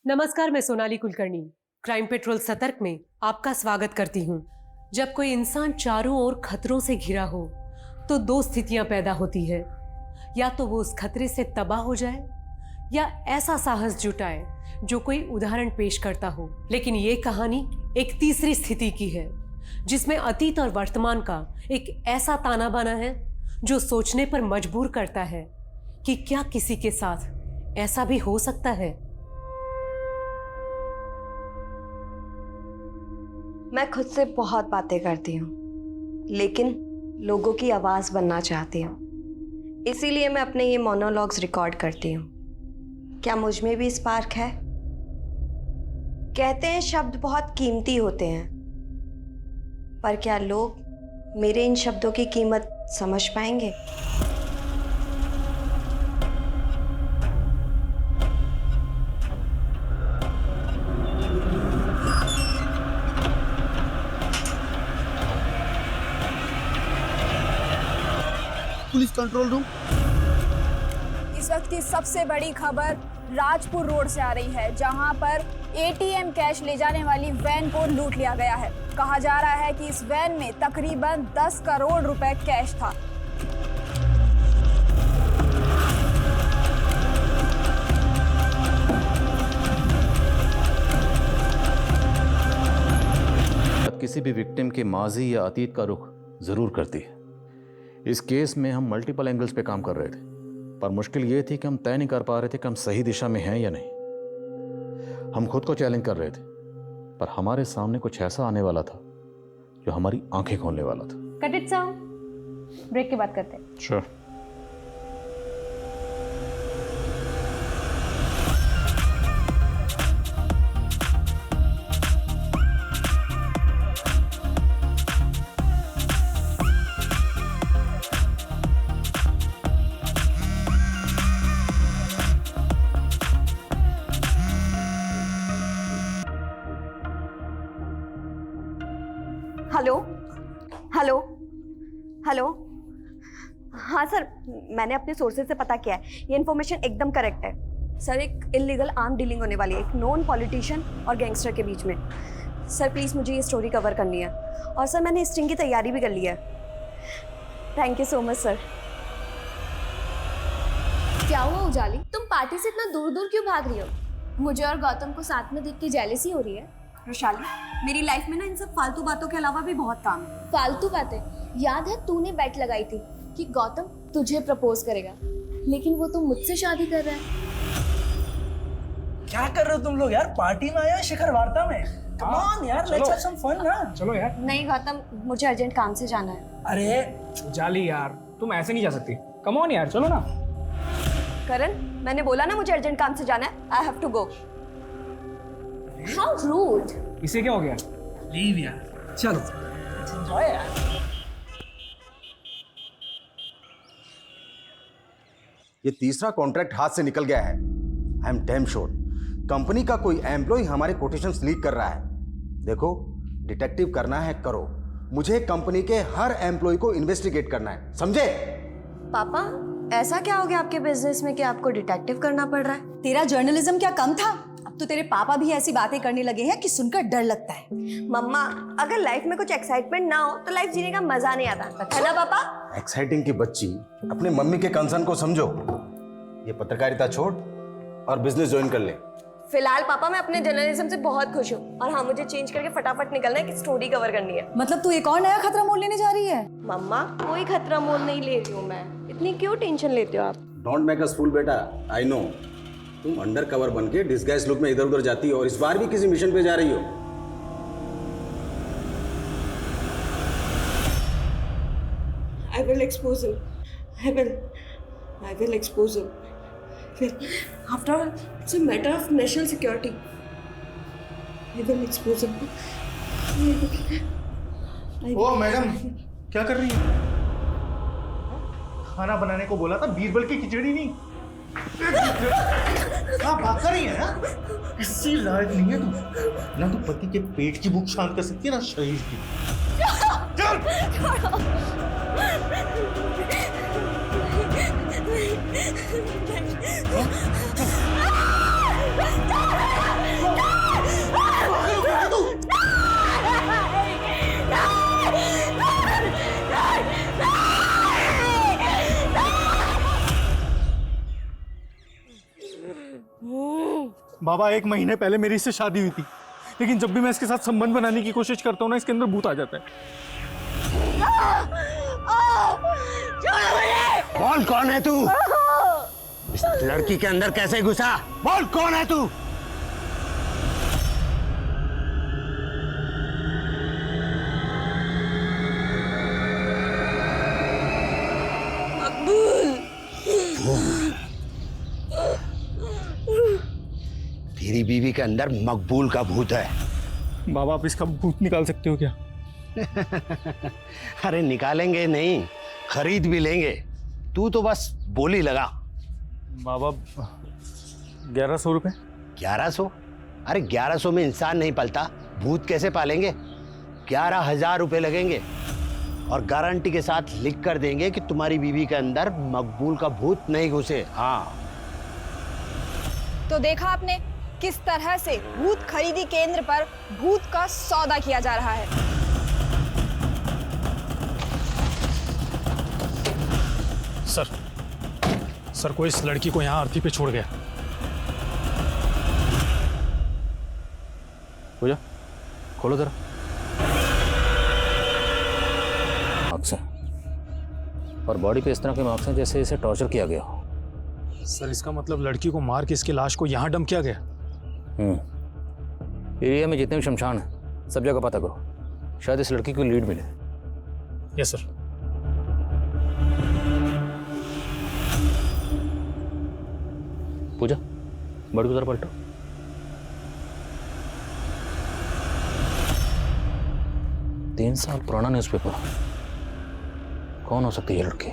नमस्कार, मैं Sonali Kulkarni crime petrol सतर्क में आपका स्वागत करती हूँ। जब कोई इंसान चारों ओर खतरों से घिरा हो तो दो स्थितियां पैदा होती है, या तो वो उस खतरे से तबाह हो जाए या ऐसा साहस जुटाए जो कोई उदाहरण पेश करता हो। लेकिन ये कहानी एक तीसरी स्थिति की है, जिसमें अतीत और वर्तमान का एक ऐसा ताना बाना है जो सोचने पर मजबूर करता है कि क्या किसी के साथ ऐसा भी हो सकता है। मैं खुद से बहुत बातें करती हूँ, लेकिन लोगों की आवाज बनना चाहती हूँ। इसीलिए मैं अपने ये मोनोलॉग्स रिकॉर्ड करती हूँ। क्या मुझ में भी स्पार्क है? कहते हैं शब्द बहुत कीमती होते हैं, पर क्या लोग मेरे इन शब्दों की कीमत समझ पाएंगे? Police control room. इस वक्त की सबसे बड़ी खबर राजपुर रोड से आ रही है, जहां पर एटीएम कैश ले जाने वाली वैन को लूट लिया गया है। कहा जा रहा है कि इस वैन में तकरीबन 10 करोड़ रुपए कैश था। किसी भी विक्टिम के माजी या अतीत का रुख जरूर करती है। इस केस में हम मल्टीपल एंगल्स पे काम कर रहे थे, पर मुश्किल ये थी कि हम तय नहीं कर पा रहे थे कि हम सही दिशा में हैं या नहीं। हम खुद को चैलेंज कर रहे थे, पर हमारे सामने कुछ ऐसा आने वाला था जो हमारी आंखें खोलने वाला था। कट इट साउंड, ब्रेक के बाद करते हैं। श्योर। Hello hello hello. हाँ सर, मैंने अपने सोर्सेज से पता किया है, ये इन्फॉर्मेशन एकदम करेक्ट है। सर, एक इलीगल आर्म डीलिंग होने वाली है एक नॉन पॉलिटिशियन और गैंगस्टर के बीच में। सर प्लीज़ मुझे ये स्टोरी कवर करनी है, और सर मैंने स्टिंग की तैयारी भी कर ली है। Thank you so much sir. क्या हुआ उजाली, तुम पार्टी से इतना दूर दूर क्यों भाग रही हो? मुझे और गौतम को साथ में देख के जेलसी हो रही है? वैशाली, मेरी लाइफ में ना इन सब फालतू बातों के अलावा भी बहुत काम है। फालतू बातें? याद है तूने बेट लगाई थी कि गौतम तुझे प्रपोज करेगा, लेकिन वो तो मुझसे शादी कर रहा है। क्या कर रहे हो तुम लोग यार? पार्टी में आया शिखर वार्ता में। कम ऑन यार, लेट्स हैव सम फन ना। चलो यार। नहीं गौतम, मुझे अर्जेंट काम से जाना है। अरे उजाली यार, तुम ऐसे नहीं जा सकती। कम ऑन यार, चलो ना। करण, मैंने बोला ना मुझे अर्जेंट काम से जाना है। I have to go. How rude. इसे क्या हो गया? लीव यार, चलो एंजॉय यार। ये तीसरा कॉन्ट्रैक्ट हाथ से निकल गया है। I am damn sure company का कोई एम्प्लॉय हमारे कोटेशंस लीक कर रहा है। देखो, डिटेक्टिव करना है करो, मुझे कंपनी के हर एम्प्लॉय को इन्वेस्टिगेट करना है, समझे? पापा, ऐसा क्या हो गया आपके बिजनेस में कि आपको डिटेक्टिव करना पड़ रहा है? तेरा जर्नलिज्म क्या कम था? अब तो तेरे पापा भी ऐसी बातें करने लगे हैं कि सुनकर डर लगता है। मम्मा, अगर लाइफ में कुछ एक्साइटमेंट ना हो तो लाइफ जीने का मजा नहीं आता, है ना पापा? एक्साइटिंग की बच्ची, अपने मम्मी के कंसर्न को समझो। ये पत्रकारिता छोड़ और बिजनेस ज्वाइन कर ले। फिलहाल पापा मैं अपने जर्नलिज्म से बहुत खुश हूँ, और हाँ, मुझे चेंज करके फटाफट निकलना है कि स्टोरी कवर करनी है। मतलब तू एक और नया खतरा मोल लेने जा रही है? मम्मा, कोई खतरा मोल नहीं ले रही हूँ मैं। इतनी क्यों टेंशन लेते हो आप? डोंट मेक अस फूल बेटा, आई नो तुम अंडर कवर बन के डिस्गाइज लुक में इधर उधर जाती हो, और इस बार भी किसी मिशन पे जा रही हो। I will expose him. I will expose him. After all, it's a matter of national security. I will expose him. ओ मैडम, क्या कर रही है? खाना बनाने को बोला था, बीरबल की खिचड़ी नहीं। क्या बात कर रही है? किसी लायक नहीं है तू। ना तू पति के पेट की भूख शांत कर सकती है, ना शरीर की। चल। बाबा 1 महीने पहले मेरी इससे शादी हुई थी, लेकिन जब भी मैं इसके साथ संबंध बनाने की कोशिश करता हूँ ना, इसके अंदर भूत आ जाता है। बोल कौन है तू? इस लड़की के अंदर कैसे घुसा? बोल कौन है तू? तेरी बीवी के अंदर मकबूल का भूत है। बाबा आप इसका भूत निकाल सकते हो क्या? अरे निकालेंगे नहीं, खरीद भी लेंगे। तू तो बस बोली लगा। बाबा 1100 रुपए। 1100? अरे 1100 में इंसान नहीं पलता, भूत कैसे पालेंगे? 11,000 रुपए लगेंगे और गारंटी के साथ लिख कर देंगे कि तुम्हारी बीवी के अंदर मकबूल का भूत नहीं घुसे। हाँ तो देखा आपने किस तरह से भूत खरीदी केंद्र पर भूत का सौदा किया जा रहा है। सर कोई इस लड़की को यहाँ अर्थी पे छोड़ गया। पूजा खोलो जरा। मार्क्स हैं और बॉडी पे इस तरह के मार्क्स हैं जैसे इसे टॉर्चर किया गया हो। सर इसका मतलब लड़की को मार के इसकी लाश को यहाँ डंप किया गया। एरिया में जितने भी शमशान हैं सब जगह पता करो, शायद इस लड़की को लीड मिले। Yes sir. पूजा बॉडी को जरा पलटो। तीन साल पुराना न्यूज़पेपर, कौन हो सकती है ये लड़की?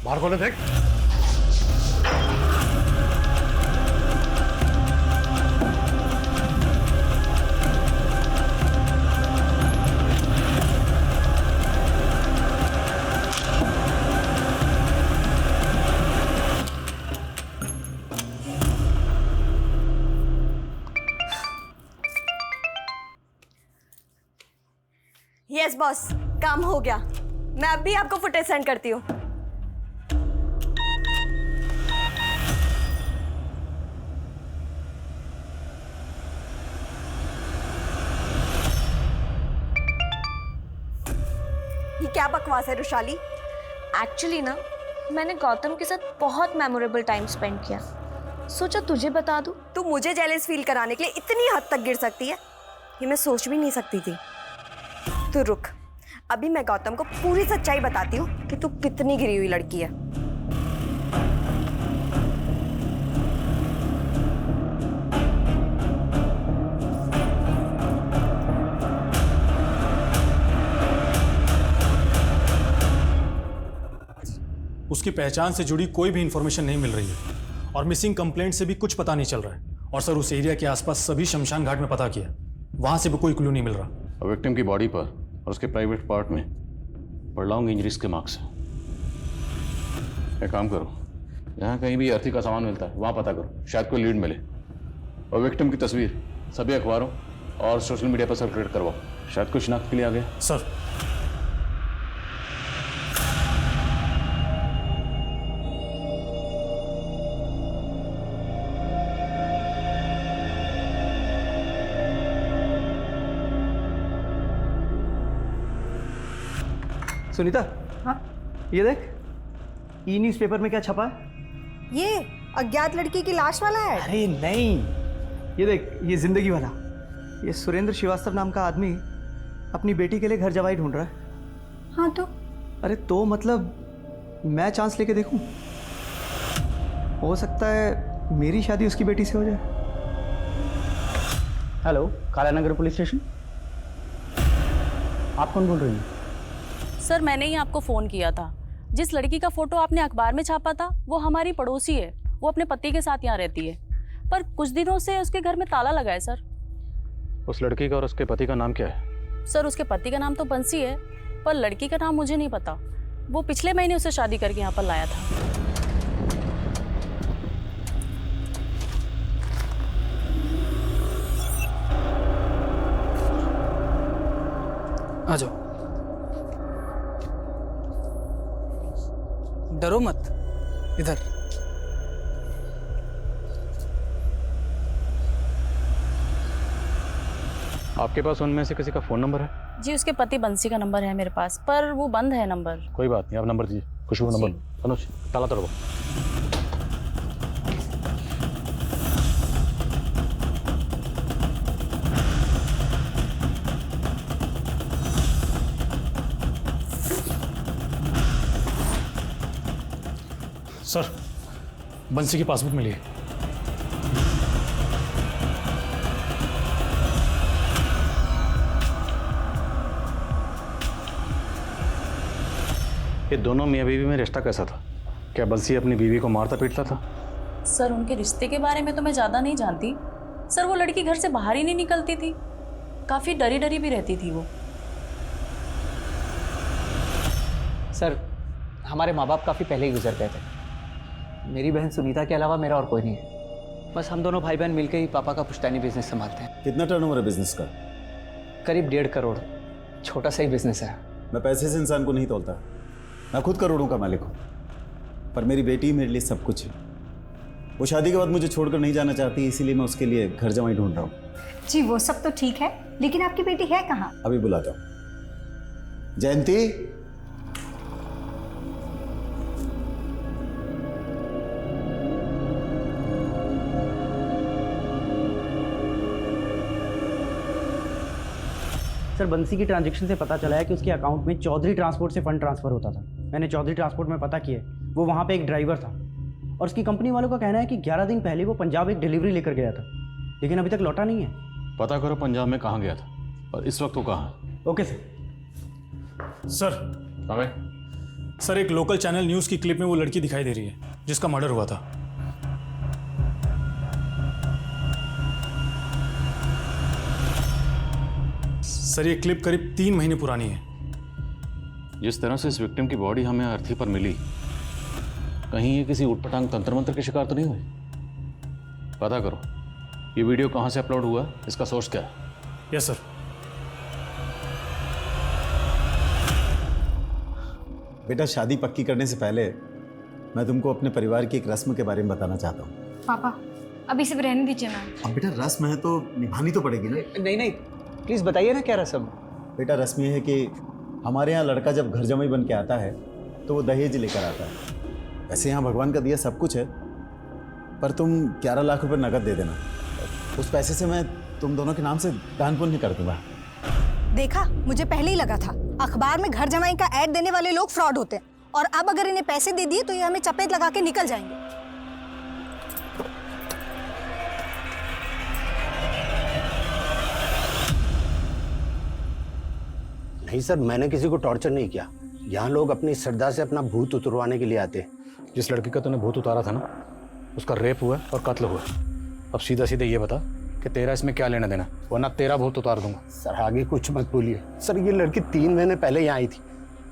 बाहर खोले देख। यस बॉस, काम हो गया। मैं अब भी आपको फुटेज सेंड करती हूँ। ये क्या बकवास है रुशाली? एक्चुअली ना मैंने गौतम के साथ बहुत मेमोरेबल टाइम स्पेंड किया, सोचा तुझे बता दूं। तू मुझे जेलस फील कराने के लिए इतनी हद तक गिर सकती है, ये मैं सोच भी नहीं सकती थी। तू रुक, अभी मैं गौतम को पूरी सच्चाई बताती हूँ कि तू कितनी गिरी हुई लड़की है। उसकी पहचान से जुड़ी कोई भी इंफॉर्मेशन नहीं मिल रही है और मिसिंग कंप्लेंट से भी कुछ पता नहीं चल रहा है। और सर उस एरिया के आसपास सभी शमशान घाट में पता किया, वहां से भी कोई क्लू नहीं मिल रहा। विक्टिम की बॉडी पर और उसके प्राइवेट पार्ट में प्रॉन्ग इंजरीज के मार्क्स हैं। एक काम करो, यहाँ कहीं भी अर्थी का सामान मिलता है वहाँ पता करो, शायद कोई लीड मिले। और विक्टिम की तस्वीर सभी अखबारों और सोशल मीडिया पर सर्कुलेट करवाओ, शायद कोई शिनाख्त के लिए आ गया। सर सुनीता, हाँ ये देख, ई न्यूज़पेपर में क्या छपा है? ये अज्ञात लड़की की लाश वाला है। अरे नहीं, ये देख, ये जिंदगी वाला। ये सुरेंद्र श्रीवास्तव नाम का आदमी अपनी बेटी के लिए घर जवाई ढूंढ रहा है। हाँ तो अरे तो मतलब मैं चांस लेके देखूं, हो सकता है मेरी शादी उसकी बेटी से हो जाए। हेलो, कालानगर पुलिस स्टेशन, आप कौन बोल रही हैं? सर मैंने ही आपको फ़ोन किया था। जिस लड़की का फ़ोटो आपने अखबार में छापा था वो हमारी पड़ोसी है, वो अपने पति के साथ यहाँ रहती है, पर कुछ दिनों से उसके घर में ताला लगा है सर। उस लड़की का और उसके पति का नाम क्या है? सर उसके पति का नाम तो बंसी है, पर लड़की का नाम मुझे नहीं पता। वो पिछले महीने उसे शादी करके यहाँ पर लाया था। डरो मत, इधर। आपके पास उनमें से किसी का फ़ोन नंबर है? जी उसके पति बंसी का नंबर है मेरे पास, पर वो बंद है नंबर। कोई बात नहीं, आप नंबर दीजिए। खुशबू नंबर। अनुज ताला तोड़ो। सर, बंसी की पासबुक मिली है। ये दोनों मियाँ बीवी में रिश्ता कैसा था? क्या बंसी अपनी बीवी को मारता पीटता था? सर उनके रिश्ते के बारे में तो मैं ज़्यादा नहीं जानती। सर वो लड़की घर से बाहर ही नहीं निकलती थी, काफ़ी डरी डरी भी रहती थी वो। सर, हमारे माँ बाप काफ़ी पहले ही गुजर गए थे। मेरी बहन सुनीता के अलावा मेरा और कोई नहीं है। बस हम दोनों भाई बहन मिलकर ही पापा का पुश्तैनी बिजनेस संभालते हैं। कितना टर्नओवर है बिजनेस का? करीब 1.5 करोड़। छोटा सा ही बिजनेस है। मैं पैसे से इंसान को नहीं तोलता, मैं खुद करोड़ों का मालिक हूँ, पर मेरी बेटी मेरे लिए सब कुछ है। वो शादी के बाद मुझे छोड़कर नहीं जाना चाहती, इसीलिए मैं उसके लिए घर जमाई ढूंढ रहा हूँ। जी वो सब तो ठीक है, लेकिन आपकी बेटी है कहाँ? अभी बुलाता हूँ। जयंती, सर, बंसी की ट्रांजैक्शन से पता चला है कि उसके अकाउंट में चौधरी ट्रांसपोर्ट से फंड ट्रांसफर होता था। मैंने चौधरी ट्रांसपोर्ट में पता किया, वो वहाँ पे एक ड्राइवर था और उसकी कंपनी वालों का कहना है कि 11 दिन पहले वो पंजाब एक डिलीवरी लेकर गया था, लेकिन अभी तक लौटा नहीं है। पता करो पंजाब में कहाँ गया था और इस वक्त वो कहाँ है। Okay sir. सर, एक लोकल चैनल न्यूज़ की क्लिप में वो लड़की दिखाई दे रही है जिसका मर्डर हुआ था। सर ये क्लिप करीब 3 महीने पुरानी है। जिस तरह से इस विक्टिम की बॉडी हमें अर्थी पर मिली, कहीं ये किसी उटपटांग तंत्र मंत्र की शिकार तो नहीं हुई? पता करो ये वीडियो कहाँ से अपलोड हुआ, इसका सोर्स क्या है। Yes sir. बेटा, शादी पक्की करने से पहले मैं तुमको अपने परिवार की एक रस्म के बारे में बताना चाहता हूँ। पापा अभी सिर्फ रहने दीजिए ना। अब बेटा रस्म है तो निभानी तो पड़ेगी ना। नहीं, प्लीज़ बताइए ना क्या रस्म। बेटा रस्म ये है कि हमारे यहाँ लड़का जब घर जमाई बन के आता है तो वो दहेज लेकर आता है। वैसे यहाँ भगवान का दिया सब कुछ है, पर तुम 11 लाख रुपए नकद दे देना। उस पैसे से मैं तुम दोनों के नाम से दान पुण्य कर दूंगा। देखा, मुझे पहले ही लगा था अखबार में घर जमाई का ऐड देने वाले लोग फ्रॉड होते हैं, और अब अगर इन्हें पैसे दे दिए तो ये हमें चपेट लगा के निकल जाएंगे। नहीं सर, मैंने किसी को टॉर्चर नहीं किया। यहाँ लोग अपनी श्रद्धा से अपना भूत उतरवाने के लिए आते हैं। जिस लड़की का तूने भूत उतारा था ना, उसका रेप हुआ और कत्ल हुआ। अब सीधा सीधा ये बता कि तेरा इसमें क्या लेना देना, वरना तेरा भूत उतार दूंगा। सर आगे कुछ मत बोलिए। सर ये लड़की 3 महीने पहले यहाँ आई थी,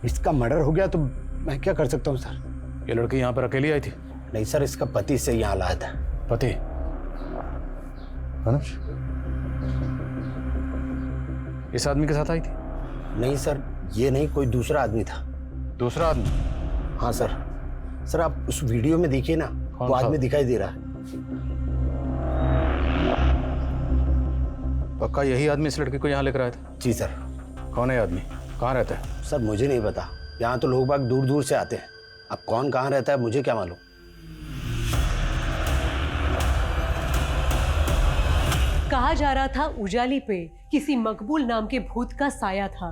इसका मर्डर हो गया तो मैं क्या कर सकता हूँ सर। ये लड़की यहाँ पर अकेली आई थी? नहीं सर, इसका पति से यहाँ लाया था। पति? अनुज, इस आदमी के साथ आई थी? नहीं सर, ये नहीं, कोई दूसरा आदमी था। दूसरा आदमी? हाँ सर। सर आप उस वीडियो में देखिए ना, वो आदमी दिखाई दे रहा है। पक्का यही आदमी इस लड़की को यहाँ लेकर आया था? जी सर। कौन है आदमी, कहाँ रहता है? सर मुझे नहीं पता, यहाँ तो लोग बाग दूर दूर से आते हैं। अब कौन कहाँ रहता है मुझे क्या मालूम। कहा जा रहा था उजाली पे किसी मकबूल नाम के भूत का साया था,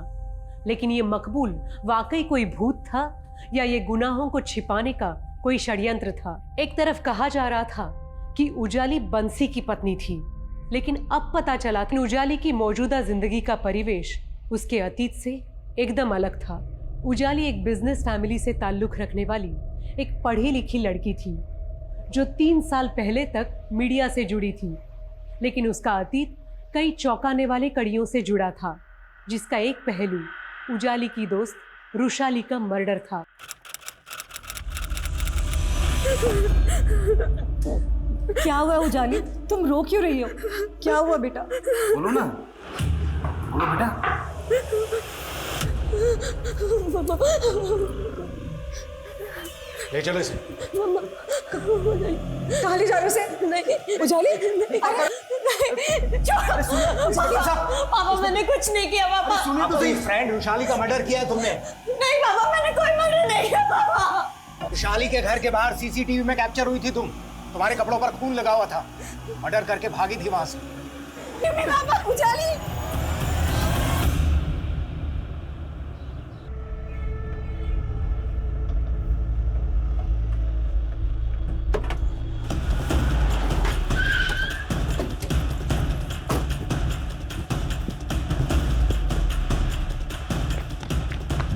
लेकिन ये मकबूल वाकई कोई भूत था या ये गुनाहों को छिपाने का कोई षड्यंत्र था। एक तरफ कहा जा रहा था कि उजाली बंसी की पत्नी थी, लेकिन अब पता चला कि उजाली की मौजूदा जिंदगी का परिवेश उसके अतीत से एकदम अलग था। उजाली एक बिजनेस फैमिली से ताल्लुक रखने वाली एक पढ़ी लिखी लड़की थी जो 3 साल पहले तक मीडिया से जुड़ी थी, लेकिन उसका अतीत कई चौंकाने वाले कड़ियों से जुड़ा था, जिसका एक पहलू उजाली की दोस्त रुशाली का मर्डर था। क्या हुआ उजाली, तुम रो क्यों रही हो? क्या हुआ बेटा? बोलो ना, बोलो बेटा। ले चलो इसे। कहाँ ले जा रहे हो उसे? नहीं उजाली, पापा मैंने कुछ नहीं किया पापा। सुनिए तो सही, फ्रेंड रुशाली का मर्डर किया है तुमने। नहीं पापा मैंने कोई मर्डर नहीं किया पापा। रुशाली के घर के बाहर सीसीटीवी में कैप्चर हुई थी तुम। तुम्हारे कपड़ों पर खून लगा हुआ था। मर्डर करके भागी थी वहां से। पापा उजाली।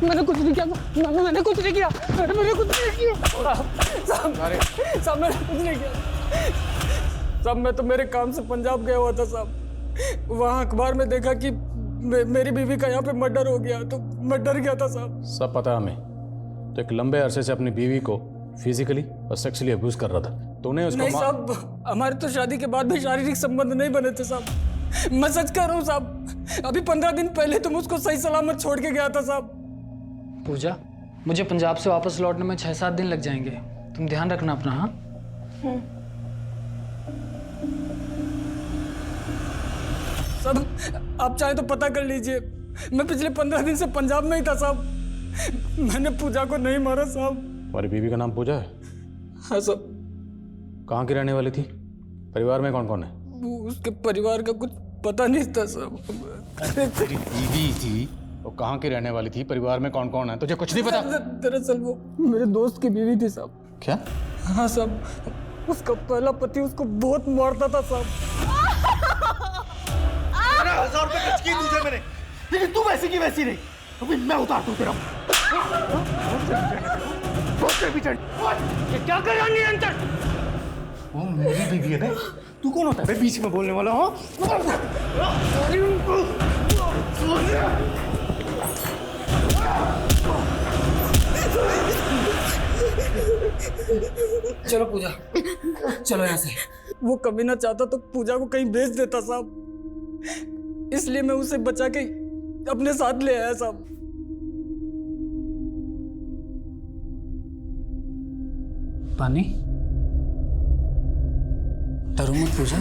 मैंने कुछ नहीं किया, मैंने कुछ नहीं किया, मैंने कुछ नहीं किया साहब, मैंने कुछ नहीं किया साहब। मैं तो मेरे काम से पंजाब गया हुआ था साहब। वहाँ अखबार में देखा कि मेरी बीवी का यहाँ पे मर्डर हो गया, तो मैं डर गया था साहब। सब पता है हमें। तो एक लंबे अरसे से अपनी बीवी को फिजिकली और सेक्सुअली अब्यूज कर रहा था। तूने उसको नहीं साहब, हमारे तो शादी के बाद भी शारीरिक संबंध नहीं बने थे साहब। मैं सच कह रहा हूँ साहब। अभी 15 दिन पहले तुम उसको सही सलामत छोड़ के गया था साहब। पूजा, मुझे पंजाब से वापस लौटने में 6-7 दिन लग जाएंगे। तुम ध्यान रखना अपना। हाँ सब आप चाहे तो पता कर लीजिए। मैं पिछले 15 दिन से पंजाब में ही था साहब। मैंने पूजा को नहीं मारा साहब। तुम्हारी बीवी का नाम पूजा है? हाँ साहब। कहाँ की रहने वाली थी? परिवार में कौन कौन है? उसके परिवार का कुछ पता नहीं था साहब। तेरी बीवी थी, वो कहाँ की रहने वाली थी? परिवार में कौन कौन है? तुझे कुछ नहीं पता? दरअसल वो मेरे दोस्त की बीवी थी साहब। क्या? हाँ साहब, उसका पहला पति उसको बहुत मारता था साहब। 1000 रुपए खर्च किए तुझे मैंने, लेकिन तू वैसी की वैसी नहीं। अभी मैं उतार दूं तेरा। ये क्या कर रहा है निरंतर? वो मेरी बीवी है ना? तू कौन होता है बीच में बोलने वाला? हाँ चलो पूजा, चलो यहाँ से। वो कभी ना चाहता तो पूजा को कहीं भेज देता साहब। इसलिए मैं उसे बचा के अपने साथ ले आया साहब। पानी, डरो मत पूजा।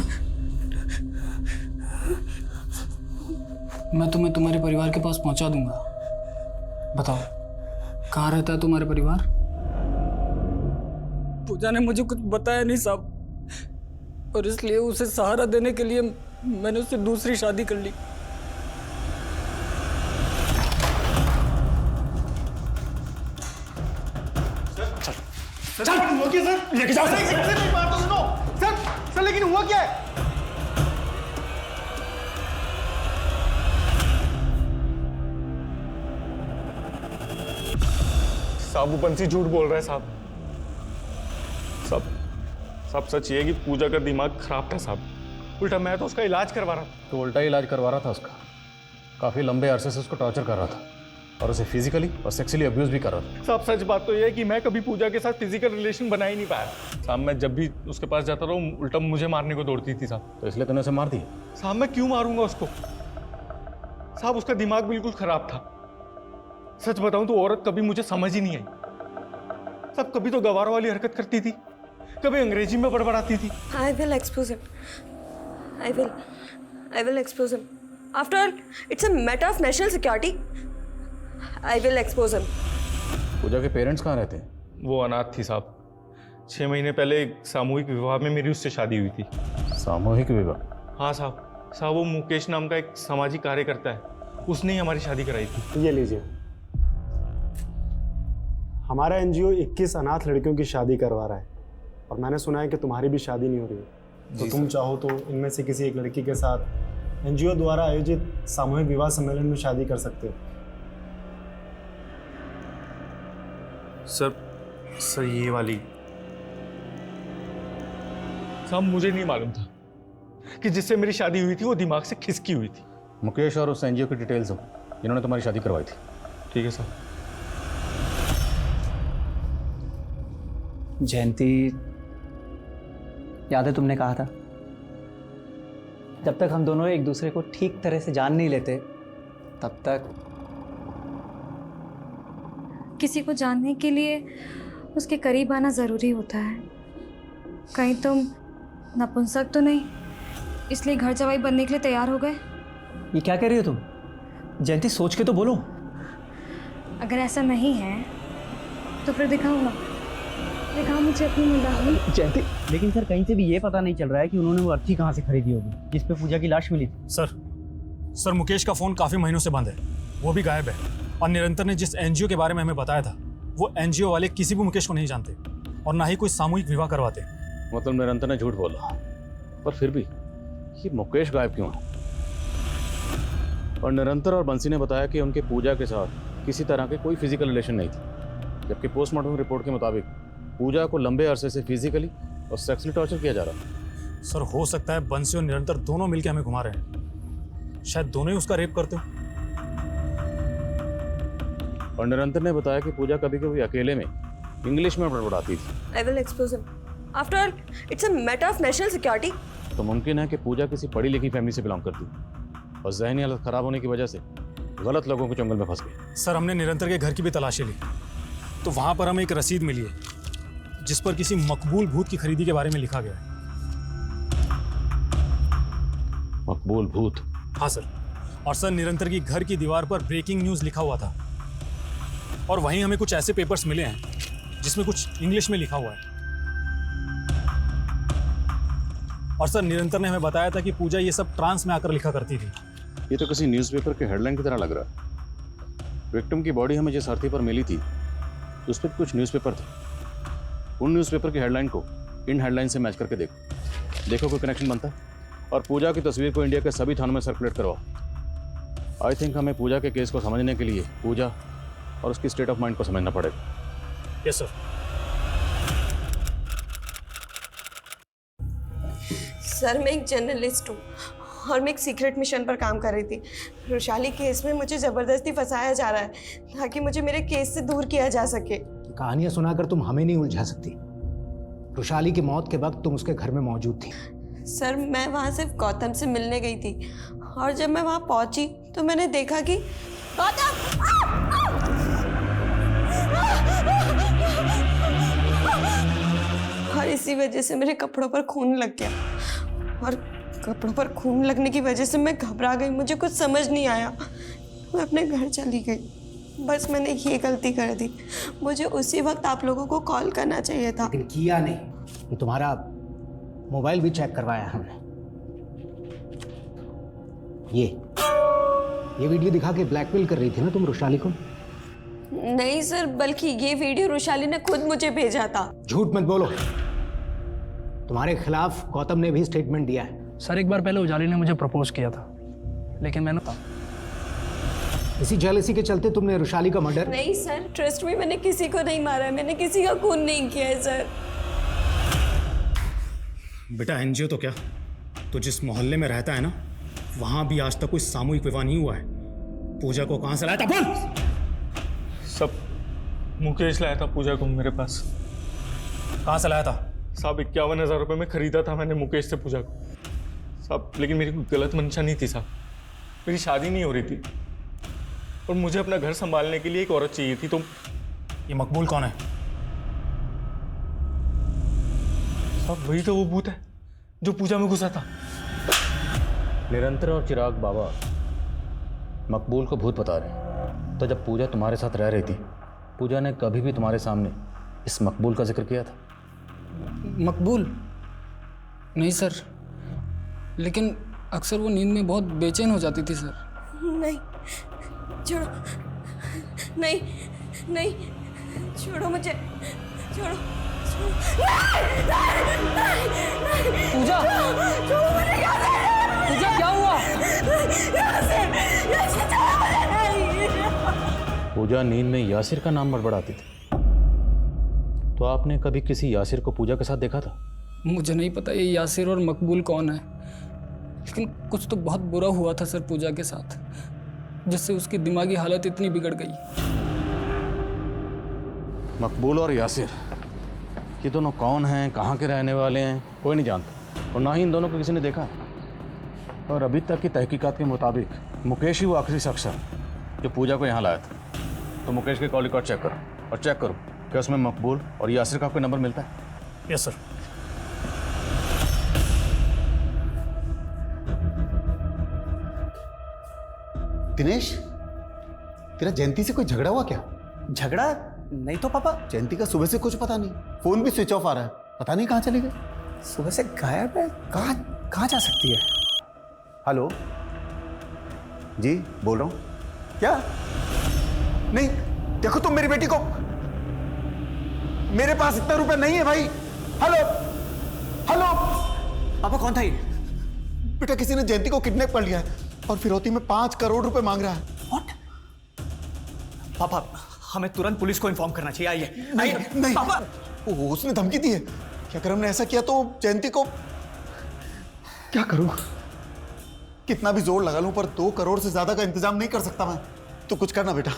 मैं तुम्हें तुम्हारे परिवार के पास पहुंचा दूंगा। बताओ, कहाँ रहता है तुम्हारा परिवार? पूजा ने मुझे कुछ बताया नहीं साहब, और इसलिए उसे सहारा देने के लिए मैंने उससे दूसरी शादी कर ली। चल हुआ क्या सर? लेके जाओ सर। बात तो सुनो सर, लेकिन हुआ क्या है? साहब वो बंसी झूठ बोल रहा है साहब। सब सच ये है कि पूजा का दिमाग खराब था साहब। उल्टा मैं तो उसका इलाज करवा रहा था। तो उल्टा इलाज करवा रहा था उसका। काफ़ी लंबे अरसे से उसको टॉर्चर कर रहा था और उसे फिजिकली और सेक्सुअली अब्यूज भी कर रहा था। साहब सच बात तो ये है कि मैं कभी पूजा के साथ फिजिकल रिलेशन बना ही नहीं पाया साहब। मैं जब भी उसके पास जाता रहा हूँ उल्टा मुझे मारने को दौड़ती थी साहब। तो इसलिए तूने उसे मार दिया? साहब मैं क्यों मारूंगा उसको साहब? उसका दिमाग बिल्कुल खराब था। सच बताऊं तो औरत कभी मुझे समझ ही नहीं आई साहब। कभी तो गवार वाली हरकत करती थी, कभी अंग्रेजी में बड़बड़ाती थी। I will expose him. I will expose him. After all, it's a matter of national security. I will expose him. पूजा के पेरेंट्स कहाँ रहते हैं? वो अनाथ थी साहब। 6 महीने पहले एक सामूहिक विवाह में मेरी उससे शादी हुई थी। सामूहिक विवाह? हाँ साहब वो मुकेश नाम का एक सामाजिक कार्यकर्ता है, उसने ही हमारी शादी कराई थी। ये लीजिए, हमारा एनजीओ 21 अनाथ लड़कियों की शादी करवा रहा है, और मैंने सुना है कि तुम्हारी भी शादी नहीं हो रही है। तो तुम चाहो तो इनमें से किसी एक लड़की के साथ एनजीओ द्वारा आयोजित सामूहिक विवाह सम्मेलन में शादी कर सकते हो। सर ये वाली साहब मुझे नहीं मालूम था कि जिससे मेरी शादी हुई थी वो दिमाग से खिसकी हुई थी। मुकेश और उस एनजीओ की डिटेल्स हो जिन्होंने तुम्हारी शादी करवाई थी। ठीक है सर। जयंती, याद है तुमने कहा था जब तक हम दोनों एक दूसरे को ठीक तरह से जान नहीं लेते तब तक किसी को जानने के लिए उसके करीब आना ज़रूरी होता है। कहीं तुम नपुंसक तो नहीं, इसलिए घर जवाई बनने के लिए तैयार हो गए? ये क्या कह रही हो तुम? जयंती, सोच के तो बोलो। अगर ऐसा नहीं है तो फिर दिखाओ ना, दिखाओ मुझे अपनी मुंडाई। जयंती, लेकिन सर कहीं से भी ये पता नहीं चल रहा है कि उन्होंने वो अर्थी कहाँ से खरीदी होगी जिस पे पूजा की लाश मिली थी। सर मुकेश का फ़ोन काफ़ी महीनों से बंद है, वो भी गायब है। और निरंतर ने जिस एनजीओ के बारे में हमें बताया था, वो एनजीओ वाले किसी भी मुकेश को नहीं जानते और ना ही कोई सामूहिक विवाह करवाते। मतलब निरंतर ने झूठ बोला, पर फिर भी ये मुकेश गायब क्यों है? और निरंतर और बंसी ने बताया कि उनके पूजा के साथ किसी तरह के कोई फिजिकल रिलेशन नहीं थी, जबकि पोस्टमार्टम रिपोर्ट के मुताबिक पूजा को लंबे अरसे से फिजिकली और सेक्सुअली टॉर्चर किया जा रहा है। सर हो सकता है बंसी और निरंतर दोनों मिलकर हमें घुमा रहे हैं, शायद दोनों ही उसका रेप करते हो। और निरंतर ने बताया कि पूजा कभी कभी अकेले में इंग्लिश में बड़बड़ाती थी। I will expose him. After all, it's a matter of national security. तो मुमकिन है कि पूजा किसी पढ़ी लिखी फैमिली से बिलोंग करती है और जहनी हालत खराब होने की वजह से गलत लोगों के चंगल में फंस गई। सर हमने निरंतर के घर की भी तलाशी ली, तो वहां पर हमें एक रसीद मिली है जिस पर किसी मकबूल भूत की खरीदी के बारे में लिखा गया है। मकबूल भूत? हाँ सर। और सर निरंतर की घर की दीवार पर ब्रेकिंग न्यूज़ लिखा हुआ था, और वहीं हमें कुछ ऐसे पेपर्स मिले हैं जिसमें कुछ इंग्लिश में लिखा हुआ है। और सर निरंतर ने हमें बताया था कि पूजा ये सब ट्रांस में आकर लिखा करती थी। ये तो किसी न्यूज़पेपर के हेडलाइन की तरह लग रहा है। विक्टिम की बॉडी हमें जिस अर्थी पर मिली थी उस पर कुछ न्यूज़पेपर थे। उन न्यूज़पेपर की हेडलाइन को इन हेडलाइन से मैच करके देखो कोई कनेक्शन बनता है। और पूजा की तस्वीर को इंडिया के सभी थानों में सर्कुलेट करवाओ। आई थिंक हमें पूजा के केस को समझने के लिए पूजा और उसकी स्टेट ऑफ माइंड को समझना पड़ेगा। Yes sir. सर मैं एक जर्नलिस्ट हूँ और मैं एक सीक्रेट मिशन पर काम कर रही थी। रुशाली केस में मुझे ज़बरदस्ती फंसाया जा रहा है ताकि मुझे मेरे केस से दूर किया जा सके। कहानियाँ सुनाकर तुम हमें नहीं उलझा सकती। रुशाली की मौत के वक्त तुम उसके घर में मौजूद थी। सर मैं वहाँ सिर्फ गौतम से मिलने गई थी और जब मैं वहाँ पहुँची तो मैंने देखा कि गौतम और इसी वजह से मेरे कपड़ों पर खून लग गया और कपड़ों पर खून लगने की वजह से मैं घबरा गई। मुझे कुछ समझ नहीं आया, मैं अपने घर चली गई। बस मैंने ये गलती कर दी। मुझे उसी वक्त आप लोगों को कॉल करना चाहिए था। लेकिन किया नहीं। तुम्हारा मोबाइल भी चेक करवाया हमने। ये वीडियो दिखा के ब्लैकमेल कर रही थी ना तुम रुशाली को? नहीं सर, बल्कि ये वीडियो रुशाली ने खुद मुझे भेजा था। झूठ मत बोलो। तुम्हारे खिलाफ गौतम ने भी स्टेटमेंट दिया है। सर एक बार पहले उजाली ने मुझे प्रपोज किया था, लेकिन मैंने इसी जेलसी के चलते तुमने रुशाली का मर्डर। नहीं सर, ट्रस्ट में मैंने किसी को नहीं मारा है, मैंने किसी का खून नहीं किया है सर। बेटा एनजीओ तो क्या, तो जिस मोहल्ले में रहता है ना, वहां भी आज तक कोई सामूहिक विवाह नहीं हुआ है। पूजा को कहां से लाया था बोल? सब मुकेश लाया था पूजा को मेरे पास। कहां से लाया था? साहब 51,000 रुपये में खरीदा था मैंने मुकेश से पूजा को साहब। लेकिन मेरी कोई गलत मंशा नहीं थी साहब, मेरी शादी नहीं हो रही थी और मुझे अपना घर संभालने के लिए एक औरत चाहिए थी। तो ये मकबूल कौन है? साहब वही तो वो भूत है जो पूजा में घुसा था। निरंतर और चिराग बाबा मकबूल को भूत बता रहे हैं। तो जब पूजा तुम्हारे साथ रह रही थी, पूजा ने कभी भी तुम्हारे सामने इस मकबूल का जिक्र किया था? मकबूल? नहीं सर, लेकिन अक्सर वो नींद में बहुत बेचैन हो जाती थी सर। नहीं छोड़ो, नहीं नहीं छोड़ो मुझे, छोड़ो पूजा, पूजा क्या हुआ? पूजा नींद में यासिर का नाम बड़बड़ाती थी। तो आपने कभी किसी यासिर को पूजा के साथ देखा था? मुझे नहीं पता ये यासिर और मकबूल कौन है, लेकिन कुछ तो बहुत बुरा हुआ था सर पूजा के साथ, जिससे उसकी दिमागी हालत इतनी बिगड़ गई। मकबूल और यासिर, ये दोनों कौन हैं, कहाँ के रहने वाले हैं, कोई नहीं जानता और ना ही इन दोनों को किसी ने देखा। और अभी तक की तहकीकात के मुताबिक मुकेश ही वो आखिरी शख्स है जो पूजा को यहाँ लाया था। तो मुकेश के कॉल रिकॉर्ड चेक करो और चेक करो क्या उसमें मकबूल और यासिर का कोई नंबर मिलता है? Yes sir. दिनेश, तेरा जयंती से कोई झगड़ा हुआ क्या? झगड़ा नहीं तो पापा। जयंती का सुबह से कुछ पता नहीं, फोन भी स्विच ऑफ आ रहा है, पता नहीं कहाँ चले गए। सुबह से गायब है, कहाँ जा सकती है? हेलो जी, बोल रहा हूँ। क्या? नहीं, देखो तुम मेरी बेटी को, मेरे पास इतना रुपए नहीं है भाई। हेलो हेलो पापा, कौन था ये? बेटा, किसी ने जयंती को किडनैप कर लिया है और फिरौती में 5 करोड़ रुपए मांग रहा है। पापा, हमें तुरंत पुलिस को इन्फॉर्म करना चाहिए। आइए नहीं, नहीं पापा। उसने धमकी दी है कि अगर हमने ऐसा किया तो जयंती को, क्या करूं? कितना भी जोर लगा लूं पर 2 करोड़ से ज्यादा का इंतजाम नहीं कर सकता मैं। तो कुछ करना बेटा।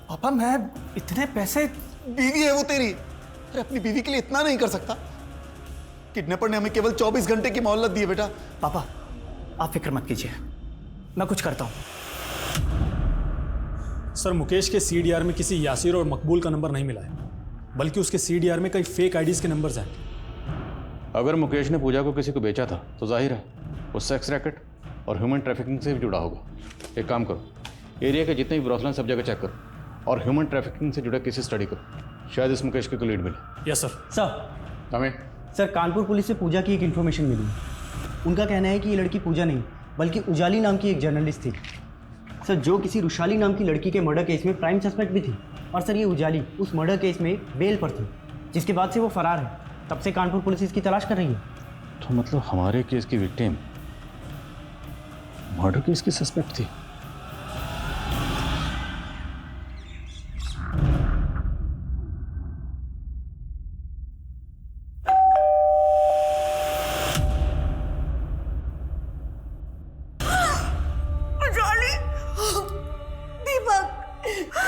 पापा, मैं इतने पैसे, बीवी है वो तेरी, अरे अपनी बीवी के लिए इतना नहीं कर सकता। किडनैपर ने हमें केवल 24 घंटे की मोहलत दी है बेटा। पापा आप फिक्र मत कीजिए, मैं कुछ करता हूं। सर, मुकेश के सीडीआर में किसी यासिर और मकबूल का नंबर नहीं मिला है, बल्कि उसके सीडीआर में कई फेक आईडीज के नंबर्स हैं। अगर मुकेश ने पूजा को किसी को बेचा था तो जाहिर है वो सेक्स रैकेट और ह्यूमन ट्रैफिकिंग से भी जुड़ा होगा। एक काम करो, एरिया के जितने भी ब्रोथल सब जगह चेक करो और ह्यूमन ट्रैफिकिंग से जुड़ा केसेस स्टडी करो। शायद इस मुकेश के कोई लीड मिले। Yes sir. सर हमें सर, कानपुर पुलिस से पूजा की एक इन्फॉर्मेशन मिली। उनका कहना है कि ये लड़की पूजा नहीं बल्कि उजाली नाम की एक जर्नलिस्ट थी सर, जो किसी रुशाली नाम की लड़की के मर्डर केस में प्राइम सस्पेक्ट भी थी। और सर, ये उजाली उस मर्डर केस में बेल पर थी, जिसके बाद से वो फरार है। तब से कानपुर पुलिस इसकी तलाश कर रही है। तो मतलब हमारे केस की विक्टिम मर्डर केस की सस्पेक्ट थी।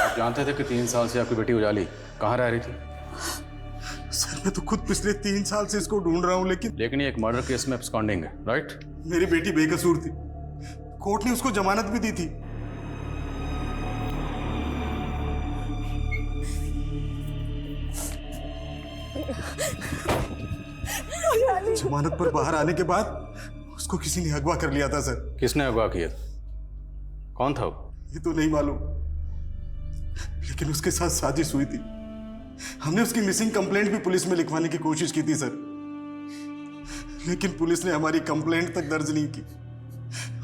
आप जानते थे कि 3 साल से आपकी बेटी उजाली कहाँ रह रही थी? सर, मैं तो खुद पिछले 3 साल से इसको ढूंढ रहा हूँ, लेकिन ये एक मर्डर केस में एब्सकॉन्डिंग है, राइट? मेरी बेटी बेकसूर थी, कोर्ट ने उसको जमानत भी दी थी। जमानत पर बाहर आने के बाद उसको किसी ने अगवा कर लिया था सर। किसने अगवा किया? कौन था वो? ये तो नहीं मालूम, लेकिन उसके साथ साजिश हुई थी। हमने उसकी मिसिंग कंप्लेंट भी पुलिस में लिखवाने की कोशिश की थी सर, लेकिन पुलिस ने हमारी कंप्लेंट तक दर्ज नहीं की,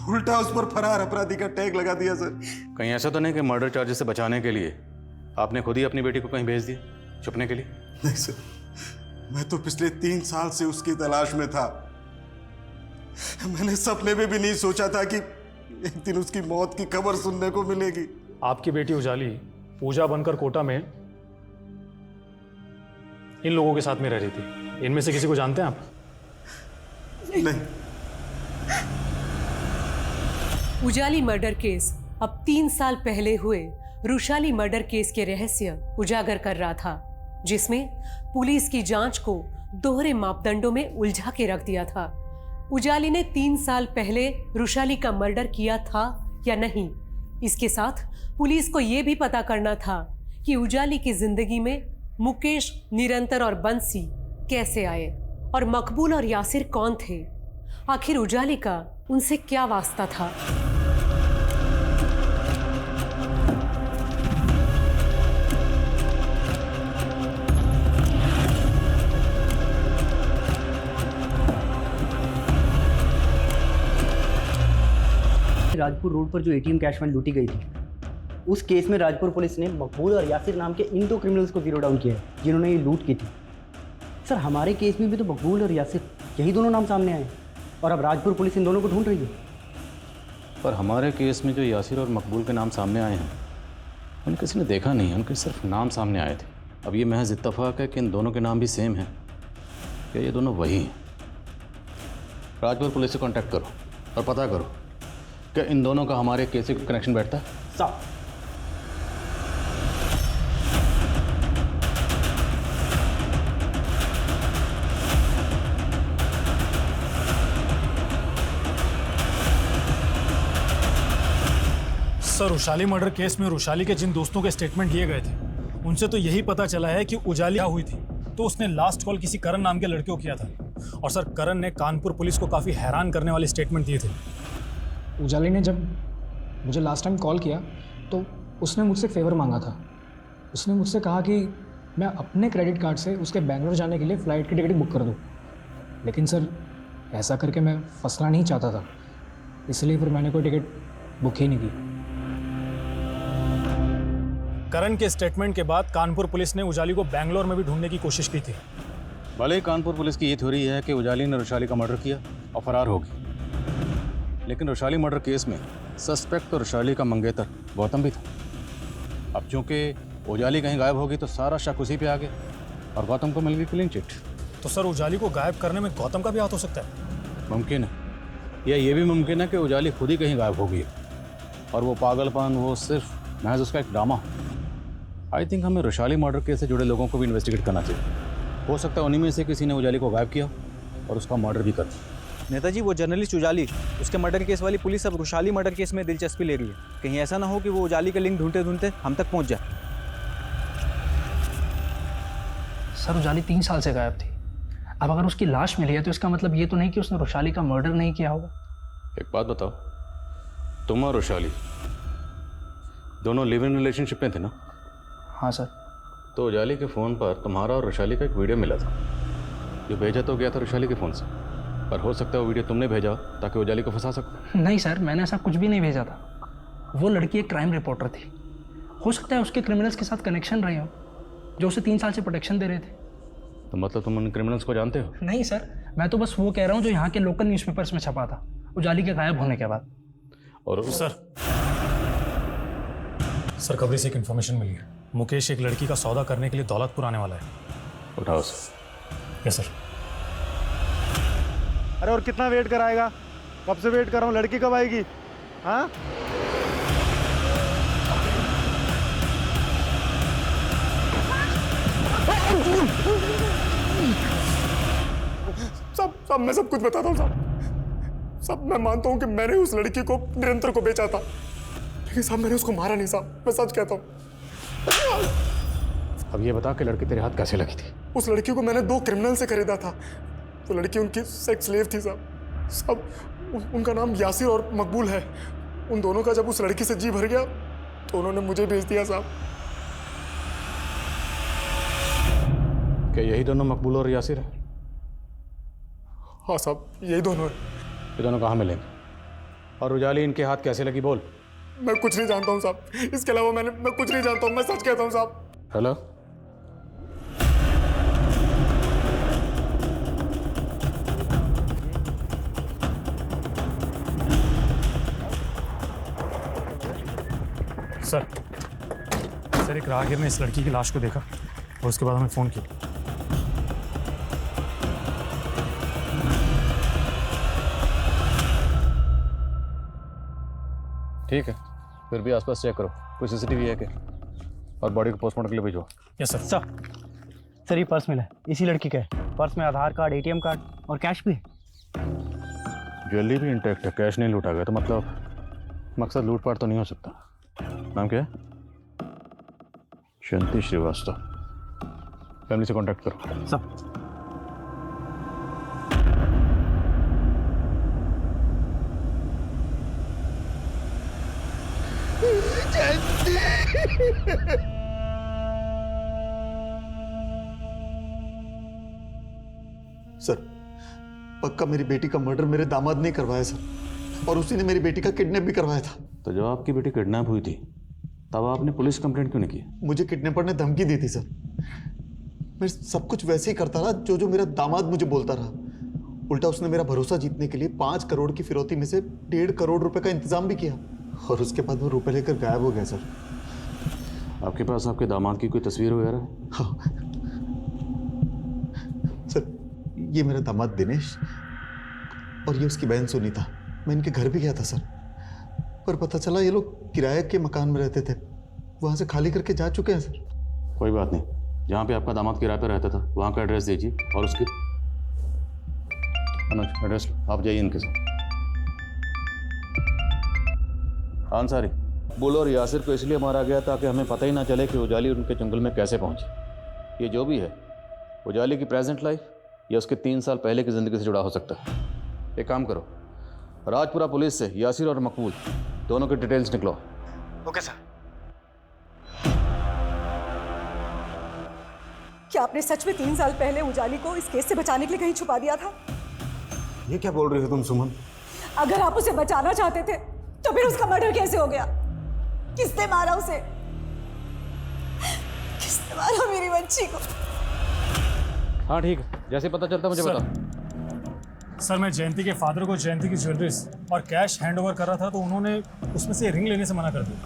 उल्टा उस पर फरार अपराधी का टैग लगा दिया सर। कहीं ऐसा तो नहीं कि मर्डर चार्जेस से बचाने के लिए आपने खुद ही अपनी बेटी को कहीं भेज दिया छुपने के लिए? नहीं सर, मैं तो पिछले 3 साल से उसकी तलाश में था। मैंने सपने में भी नहीं सोचा था कि एक दिन उसकी मौत की खबर सुनने को मिलेगी। आपकी बेटी उजाली पूजा बनकर कोटा में इन लोगों के साथ में रह रही थी। इनमें से किसी को जानते हैं आप? नहीं। उजाली मर्डर केस अब 3 साल पहले हुए रुशाली मर्डर केस के रहस्य उजागर कर रहा था, जिसमें पुलिस की जांच को दोहरे मापदंडों में उलझा के रख दिया था। उजाली ने 3 साल पहले रुशाली का मर्डर किया था या नहीं, इसके साथ पुलिस को यह भी पता करना था कि उजाली की जिंदगी में मुकेश, निरंतर और बंसी कैसे आए और मकबूल और यासिर कौन थे। आखिर उजाली का उनसे क्या वास्ता था। राजपुर रोड पर जो एटीएम कैश वैन लूटी गई थी, उस केस में राजपुर पुलिस ने मकबूल और यासिर नाम के इन 2 क्रिमिनल्स को जीरो डाउन किया है जिन्होंने ये लूट की थी। सर, हमारे केस में भी तो मकबूल और यासिर यही दोनों नाम सामने आए और अब राजपुर पुलिस इन दोनों को ढूंढ रही है। पर हमारे केस में जो यासिर और मकबूल के नाम सामने आए हैं उन्हें किसी ने देखा नहीं है, उनके सिर्फ नाम सामने आए थे। अब ये महज इत्तेफाक है कि इन दोनों के नाम भी सेम हैं। क्या ये दोनों वही हैं? राजपुर पुलिस से कांटेक्ट करो और पता करो कि इन दोनों का हमारे केस से कनेक्शन बैठता है। साहब, सर, रुशाली मर्डर केस में रुशाली के जिन दोस्तों के स्टेटमेंट लिए गए थे उनसे तो यही पता चला है कि उजाली हुई थी तो उसने लास्ट कॉल किसी करण नाम के लड़के को किया था। और सर, करण ने कानपुर पुलिस को काफ़ी हैरान करने वाले स्टेटमेंट दिए थे। उजाली ने जब मुझे लास्ट टाइम कॉल किया तो उसने मुझसे फेवर मांगा था। उसने मुझसे कहा कि मैं अपने क्रेडिट कार्ड से उसके बेंगलोर जाने के लिए फ़्लाइट की टिकट बुक कर दूं। लेकिन सर, ऐसा करके मैं फंसना नहीं चाहता था, इसलिए फिर मैंने कोई टिकट बुक ही नहीं की। करण के स्टेटमेंट के बाद कानपुर पुलिस ने उजाली को बेंगलोर में भी ढूंढने की कोशिश की थी। भले ही कानपुर पुलिस की ये थ्योरी है कि उजाली ने रुशाली का मर्डर किया और फरार हो गई, लेकिन रुशाली मर्डर केस में सस्पेक्ट तो रुशाली का मंगेतर गौतम भी था। अब चूंकि उजाली कहीं गायब होगी तो सारा शक उसी पे आ गया और गौतम को मिल गई क्लीन चिट। तो सर, उजाली को गायब करने में गौतम का भी हाथ हो सकता है? मुमकिन है, या ये भी मुमकिन है कि उजाली खुद ही कहीं गायब हो गई है और वो पागलपन वो सिर्फ महज उसका एक ड्रामा। आई थिंक हमें रुशाली मर्डर केस से जुड़े लोगों को भी इन्वेस्टिगेट करना चाहिए। हो सकता है उन्हीं में से किसी ने उजाली को गायब किया और उसका मर्डर भी कर दिया। नेताजी, वो जर्नलिस्ट उजाली, उसके मर्डर केस वाली पुलिस अब रुशाली मर्डर केस में दिलचस्पी ले रही है। कहीं ऐसा ना हो कि वो उजाली का लिंक ढूंढते ढूंढते हम तक पहुंच जाए। सर, उजाली 3 साल से गायब थी। अब अगर उसकी लाश मिली है तो इसका मतलब ये तो नहीं कि उसने रुशाली का मर्डर नहीं किया होगा। एक बात बताओ, तुम और रुशाली दोनों लिव इन रिलेशनशिप में थे ना? हाँ सर। तो उजाली के फ़ोन पर तुम्हारा और रुशाली का एक वीडियो मिला था, जो भेजा तो गया था रुशाली के फ़ोन से, पर हो सकता है वो वीडियो तुमने भेजा ताकि उजाली को फंसा सको। नहीं सर, मैंने ऐसा कुछ भी नहीं भेजा था। वो लड़की एक क्राइम रिपोर्टर थी। हो सकता है उसके क्रिमिनल्स के साथ कनेक्शन रहे हो जो उसे 3 साल से प्रोटेक्शन दे रहे थे। तो मतलब तुम उन क्रिमिनल्स को जानते हो? नहीं सर, मैं तो बस वो कह रहा हूँ जो यहाँ के लोकल न्यूज़पेपर्स में छपा था उजाली के गायब होने के बाद। और सर, खबरी से एक इन्फॉर्मेशन मिली है। मुकेश एक लड़की का सौदा करने के लिए दौलतपुर आने वाला है। उठाओ सर। Yes sir. अरे और कितना वेट कराएगा? कब से वेट कर रहा हूँ, लड़की कब आएगी? हाँ, सब मैं सब कुछ बताता हूँ सब मैं मानता हूँ कि मैंने उस लड़की को निरंतर को बेचा था, लेकिन साहब मैंने उसको मारा नहीं साहब, मैं सच कहता हूँ। अब ये बता कि लड़की तेरे हाथ कैसे लगी थी? उस लड़की को मैंने 2 क्रिमिनल से खरीदा था। वो लड़की उनकी सेक्स स्लेव थी साहब। उनका नाम यासिर और मकबूल है। उन दोनों का जब उस लड़की से जी भर गया तो उन्होंने मुझे भेज दिया साहब। क्या यही दोनों मकबूल और यासिर है? हाँ साहब, यही दोनों है। ये दोनों कहाँ मिलेंगे? और उजाली इनके हाथ कैसे लगी, बोल। मैं कुछ नहीं जानता हूँ साहब, इसके अलावा मैं कुछ नहीं जानता हूँ, मैं सच कहता हूँ साहब। हेलो, सर, एक राहगीर ने इस लड़की की लाश को देखा और उसके बाद हमें फ़ोन किया। ठीक है, फिर भी आसपास चेक करो, कोई सीसीटीवी है क्या, और बॉडी को पोस्टमार्टम के लिए भिजवाओ। Yes sir. सर, ये पर्स मिला है, इसी लड़की का है। पर्स में आधार कार्ड, ATM कार्ड और कैश भी है। ज्वेलरी भी इंटैक्ट है, कैश नहीं लूटा गया, तो मतलब मकसद लूटपाट तो नहीं हो सकता। नाम क्या है? शांति श्रीवास्तव। फैमिली से कांटेक्ट करो। सर, सर, पक्का मेरी बेटी का मर्डर मेरे दामाद ने करवाया सर, और उसी ने मेरी बेटी का किडनैप भी करवाया था। तो जब आपकी बेटी किडनैप हुई थी तब आपने पुलिस कंप्लेंट क्यों नहीं की? मुझे किडनैपर ने धमकी दी थी सर। मैं सब कुछ वैसे ही करता रहा जो मेरा दामाद मुझे बोलता रहा। उल्टा उसने मेरा भरोसा जीतने के लिए 5 करोड़ की फिरौती में से 1.5 करोड़ रुपए का इंतजाम भी किया, और उसके बाद वो रुपए लेकर गायब हो गया सर। आपके पास आपके दामाद की कोई तस्वीर वगैरह? हाँ सर, ये मेरा दामाद दिनेश और ये उसकी बहन सुनीता। मैं इनके घर भी गया था सर, पर पता चला ये लोग किराए के मकान में रहते थे, वहां से खाली करके जा चुके हैं सर। कोई बात नहीं, जहाँ पे आपका दामाद किराए पे रहता था वहाँ का एड्रेस दीजिए, और उसकी एड्रेस आप जाइए इनके साथ। अंसारी, मकबूल और यासिर को इसलिए मारा गया ताकि हमें पता ही ना चले कि उजाली उनके जंगल में कैसे पहुंचे। ये जो भी है, उजाली की प्रेजेंट लाइफ या उसके 3 साल पहले की ज़िंदगी से जुड़ा हो सकता है। एक काम करो, राजपुरा पुलिस से यासिर और मकबूल दोनों की डिटेल्स निकलो। Okay sir. क्या आपने सच में 3 साल पहले उजाली को इस केस से बचाने के लिए कहीं छुपा दिया था? ये क्या बोल रही हो तुम सुमन? अगर आप उसे बचाना चाहते थे तो फिर उसका मर्डर कैसे हो गया? किसने मारा उसे? किसने मारा मेरी बच्ची को? हाँ ठीक है, जैसे पता चलता मुझे बताओ। सर मैं जयंती के फादर को जयंती की ज्वेलरीज और कैश हैंड ओवर कर रहा था तो उन्होंने उसमें से रिंग लेने से मना कर दिया।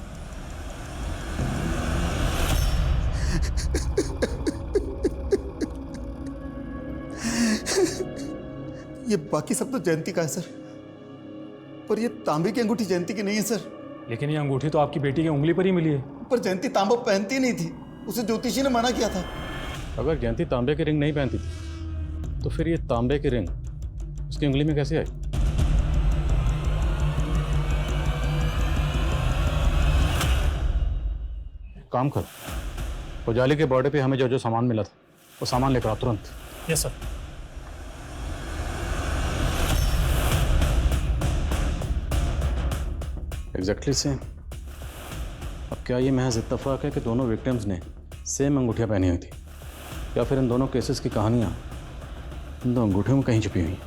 ये बाकी सब तो जयंती का है सर, पर ये तांबे की अंगूठी जयंती की नहीं है सर। लेकिन ये अंगूठी तो आपकी बेटी की उंगली पर ही मिली है। पर जयंती तांबा पहनती नहीं थी, उसे ज्योतिषी ने मना किया था। अगर जयंती तांबे की रिंग नहीं पहनती थी तो फिर ये तांबे की रिंग उसकी उंगली में कैसे आई? काम कर, उजाली के बॉर्डर पे हमें जो जो सामान मिला था वो सामान लेकर आओ तुरंत। Yes sir. Exactly same. अब क्या ये महज इत्तेफाक है कि दोनों विक्टिम्स ने सेम अंगूठियाँ पहनी हुई थी, या फिर इन दोनों केसेस की कहानियाँ इन दो अंगूठियों में कहीं छुपी हुई हैं?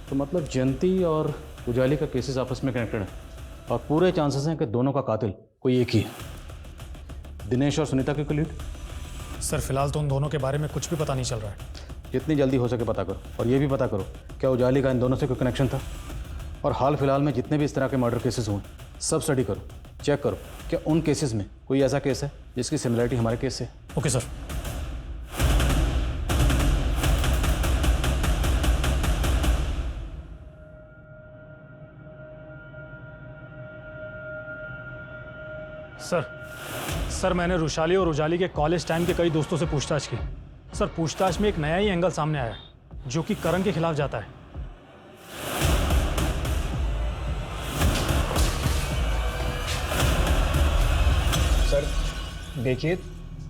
तो मतलब जयंती और उजाली का केसेस आपस में कनेक्टेड है और पूरे चांसेस हैं कि दोनों का कातिल कोई एक ही है। दिनेश और सुनीता के कुलीग? सर फिलहाल तो उन दोनों के बारे में कुछ भी पता नहीं चल रहा है। जितनी जल्दी हो सके पता करो, और ये भी पता करो क्या उजाली का इन दोनों से कोई कनेक्शन था। और हाल फिलहाल में जितने भी इस तरह के मर्डर केसेस हुए सब स्टडी करो, चेक करो क्या उन केसेस में कोई ऐसा केस है जिसकी सिमिलरिटी हमारे केस से। Okay sir. सर मैंने रुशाली और उजाली के कॉलेज टाइम के कई दोस्तों से पूछताछ की। सर पूछताछ में एक नया ही एंगल सामने आया है जो कि करण के खिलाफ जाता है। सर देखिए,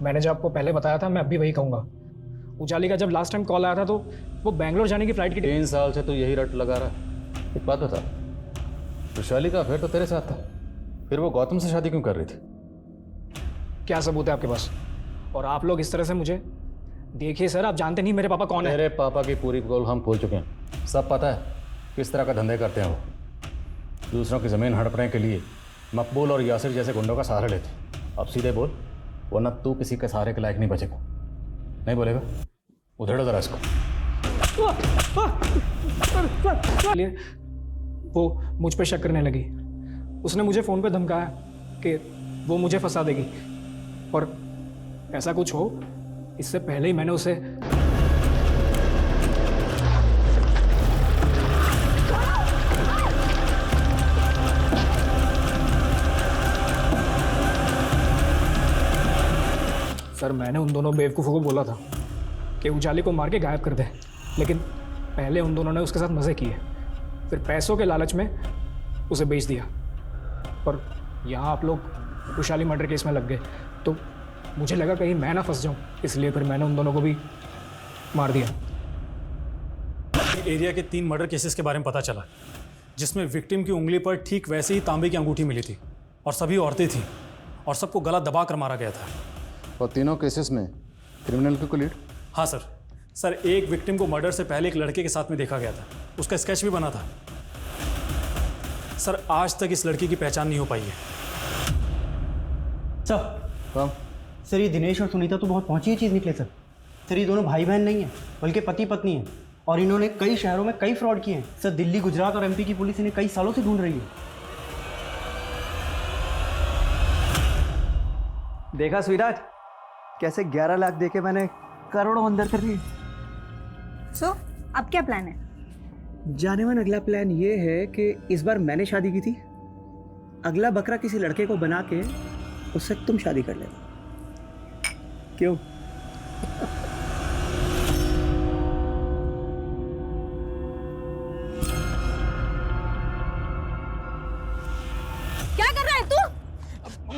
मैंने जो आपको पहले बताया था मैं अब भी वही कहूँगा। उजाली का जब लास्ट टाइम कॉल आया था तो वो बैंगलोर जाने की फ्लाइट की 3 साल से तो यही रट लगा रहा है। एक बात बता, रुशाली का अफेयर तो तेरे साथ था, फिर वो गौतम से शादी क्यों कर रही थी? क्या सबूत है आपके पास? और आप लोग इस तरह से मुझे देखिए सर, आप जानते नहीं मेरे पापा कौन है। मेरे पापा की पूरी पोल हम खोल चुके हैं, सब पता है किस तरह का धंधे करते हैं वो। दूसरों की ज़मीन हड़पने के लिए मकबूल और यासिर जैसे गुंडों का सहारा लेते। अब सीधे बोल, वरना तू किसी के सहारे के लायक नहीं बचेगा। नहीं बोलेगा? उधेड़ो जरा इसको। वो मुझ पे शक करने लगी। उसने मुझे फ़ोन पे धमकाया कि वो मुझे फंसा देगी, और ऐसा कुछ हो इससे पहले ही मैंने उसे सर मैंने उन दोनों बेवकूफ़ों को बोला था कि उजाली को मार के गायब कर दे, लेकिन पहले उन दोनों ने उसके साथ मज़े किए, फिर पैसों के लालच में उसे बेच दिया। और यहाँ आप लोग रुशाली मर्डर केस में लग गए तो मुझे लगा कहीं मैं ना फंस जाऊँ, इसलिए फिर मैंने उन दोनों को भी मार दिया। एरिया के 3 मर्डर केसेस के बारे में पता चला जिसमें विक्टिम की उंगली पर ठीक वैसे ही तांबे की अंगूठी मिली थी और सभी औरतें थीं और सबको गला दबा कर मारा गया था। और तीनों केसेस में क्रिमिनल की लीड? हाँ सर एक विक्टिम को मर्डर से पहले एक लड़के के साथ में देखा गया था, उसका स्केच भी बना था। सर आज तक इस लड़की की पहचान नहीं हो पाई है। सर ये दिनेश और सुनीता तो बहुत पहुंची चीज़ निकले सर। सर ये दोनों भाई बहन नहीं हैं बल्कि पति पत्नी हैं, और इन्होंने कई शहरों में कई फ्रॉड किए हैं सर। दिल्ली, गुजरात और एमपी की पुलिस इन्हें कई सालों से ढूंढ रही है। देखा स्वीटहार्ट, कैसे 11 लाख देके मैंने करोड़ों अंदर कर दिए। सो अब क्या प्लान है? जाने मन अगला प्लान ये है कि इस बार मैंने शादी की थी, अगला बकरा किसी लड़के को बना के उससे तुम शादी कर लेना। क्यों? क्या कर रहा है तू?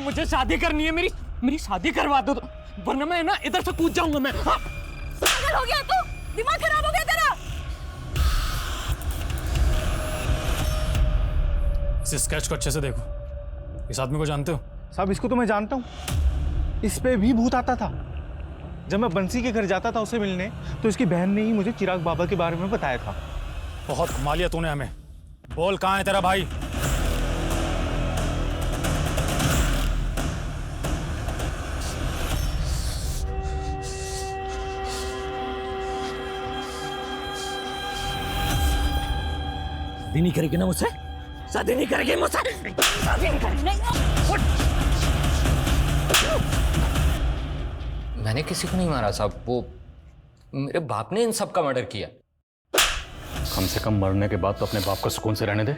मुझे शादी करनी है, मेरी शादी करवा दो, वरना मैं ना इधर से कूद जाऊंगा मैं। पागल हो गया तू? दिमाग खराब हो गया तेरा? इस स्केच को अच्छे से देखो, इस आदमी को जानते हो? साहब इसको तो मैं जानता हूँ, इस पे भी भूत आता था। जब मैं बंसी के घर जाता था उसे मिलने, तो इसकी बहन ने ही मुझे चिराग बाबा के बारे में बताया था। बहुत घुमा लिया तूने हमें, बोल कहाँ है तेरा भाई? शादी नहीं करेगी ना मुझसे? शादी नहीं करेगी मुझसे? शादी नहीं करेगी? मैंने किसी को नहीं मारा साहब, वो मेरे बाप ने इन सब का मर्डर किया। कम से कम मरने के बाद तो अपने बाप को सुकून से रहने दे।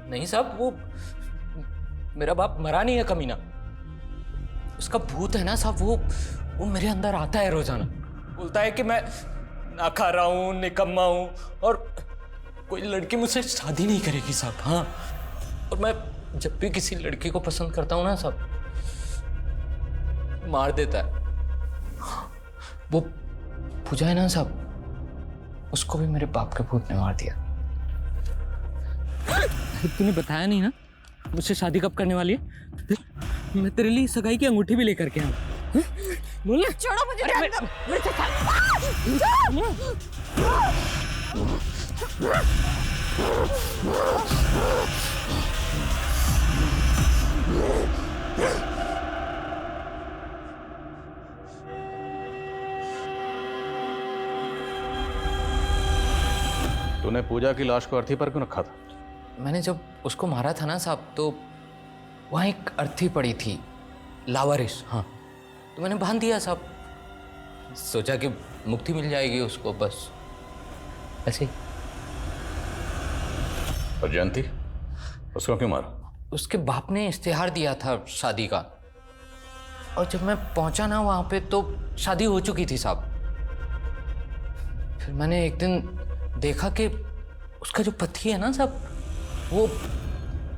नहीं साहब, वो मेरा बाप मरा नहीं है कमीना, उसका भूत है ना साहब, वो मेरे अंदर आता है रोजाना, बोलता है कि मैं ना खा रहा हूँ, निकम्मा हूँ, और कोई लड़की मुझसे शादी नहीं करेगी साहब। हाँ, और मैं जब भी किसी लड़की को पसंद करता हूँ ना साहब, मार देता है। वो पूजा है ना साहब, उसको भी मेरे बाप के भूत ने मार दिया। तूने बताया नहीं ना मुझसे शादी कब करने वाली है? मैं तेरे लिए सगाई की अंगूठी भी लेकर के आऊँ। बोल ना। छोड़ो मुझे। तूने पूजा की लाश को अर्थी पर क्यों रखा था? मैंने जब उसको मारा था ना साहब, तो वहाँ एक अर्थी पड़ी थी, लावारिस। हाँ, तो मैंने बांध दिया साहब, सोचा कि मुक्ति मिल जाएगी उसको, बस ऐसे ही। और जयंती, उसको क्यों मारा? उसके बाप ने इश्तिहार दिया था शादी का, और जब मैं पहुंचा ना वहाँ पे तो शादी हो चुकी थी साहब। फिर मैंने एक दिन देखा कि उसका जो पति है ना साहब, वो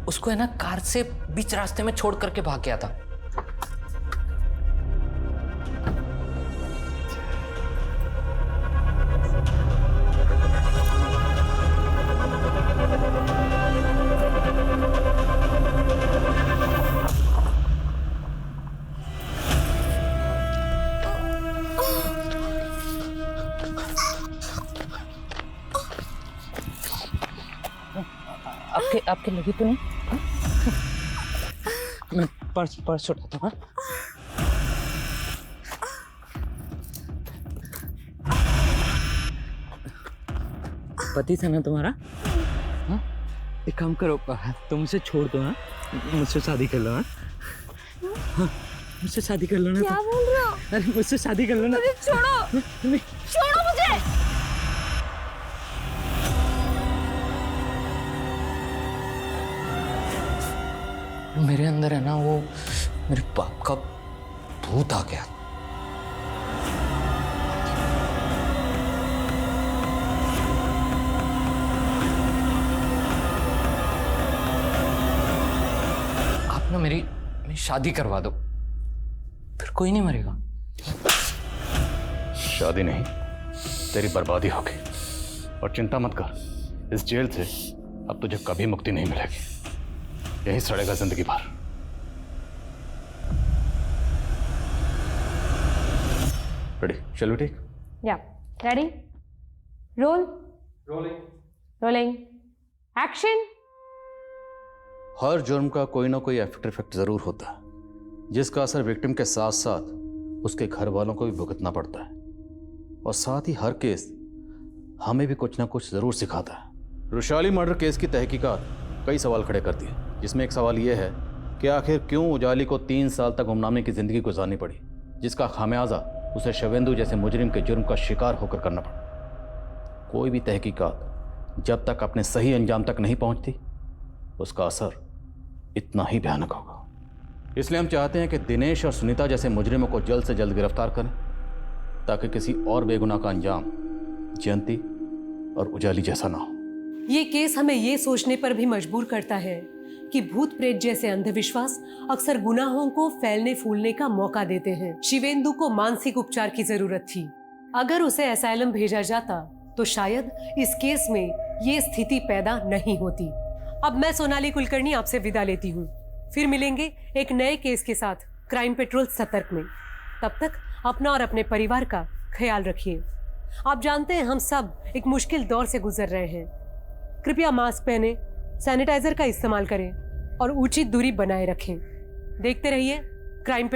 उसको है ना कार से बीच रास्ते में छोड़ करके भाग गया था। आपके लगी तो नहीं? मैं पर्स उठाता हूँ। पति था ना तुम्हारा? हाँ? एक काम करो, तुम मुझे छोड़ दो। हाँ, मुझसे शादी कर लो। हाँ, मुझसे शादी कर लो ना। क्या बोल रहे हो? अरे मुझसे शादी कर लो ना। मुझे छोड़ो, छोड़ो मुझे। मेरे अंदर है ना वो मेरे बाप का भूत आ गया। आप ना मेरी शादी करवा दो, फिर कोई नहीं मरेगा। शादी नहीं, तेरी बर्बादी होगी। और चिंता मत कर, इस जेल से अब तुझे कभी मुक्ति नहीं मिलेगी, यही सड़ेगा जिंदगी भर। Ready? Shall we take? Yeah, ready? Roll. Rolling. Action. हर जुर्म का कोई ना कोई आफ्टर इफेक्ट जरूर होता है, जिसका असर विक्टिम के साथ साथ उसके घर वालों को भी भुगतना पड़ता है। और साथ ही हर केस हमें भी कुछ ना कुछ जरूर सिखाता है। रुशाली मर्डर केस की तहकीकात कई सवाल खड़े करती है, जिसमें एक सवाल यह है कि आखिर क्यों उजाली को 3 साल तक गुमनामी की जिंदगी गुजारनी पड़ी, जिसका खामियाजा उसे शवेंदु जैसे मुजरिम के जुर्म का शिकार होकर करना पड़ा। कोई भी तहकीकात जब तक अपने सही अंजाम तक नहीं पहुंचती, उसका असर इतना ही भयानक होगा। इसलिए हम चाहते हैं कि दिनेश और सुनीता जैसे मुजरिमों को जल्द से जल्द गिरफ्तार करें, ताकि किसी और बेगुनाह का अंजाम जयंती और उजाली जैसा ना हो। ये केस हमें ये सोचने पर भी मजबूर करता है कि भूत प्रेत जैसे अंधविश्वास अक्सर गुनाहों को फैलने फूलने का मौका देते हैं। शिवेंदु को मानसिक उपचार की जरूरत थी। अगर उसे एसाइलम भेजा जाता तो शायद इस केस में ये स्थिति पैदा नहीं होती। अब मैं सोनाली कुलकर्णी आपसे विदा लेती हूँ। फिर मिलेंगे एक नए केस के साथ क्राइम पेट्रोल सतर्क में। तब तक अपना और अपने परिवार का ख्याल रखिए। आप जानते हैं हम सब एक मुश्किल दौर से गुजर रहे हैं। कृपया मास्क पहने, सैनिटाइजर का इस्तेमाल करें और उचित दूरी बनाए रखें। देखते रहिए क्राइम पेट्रोल।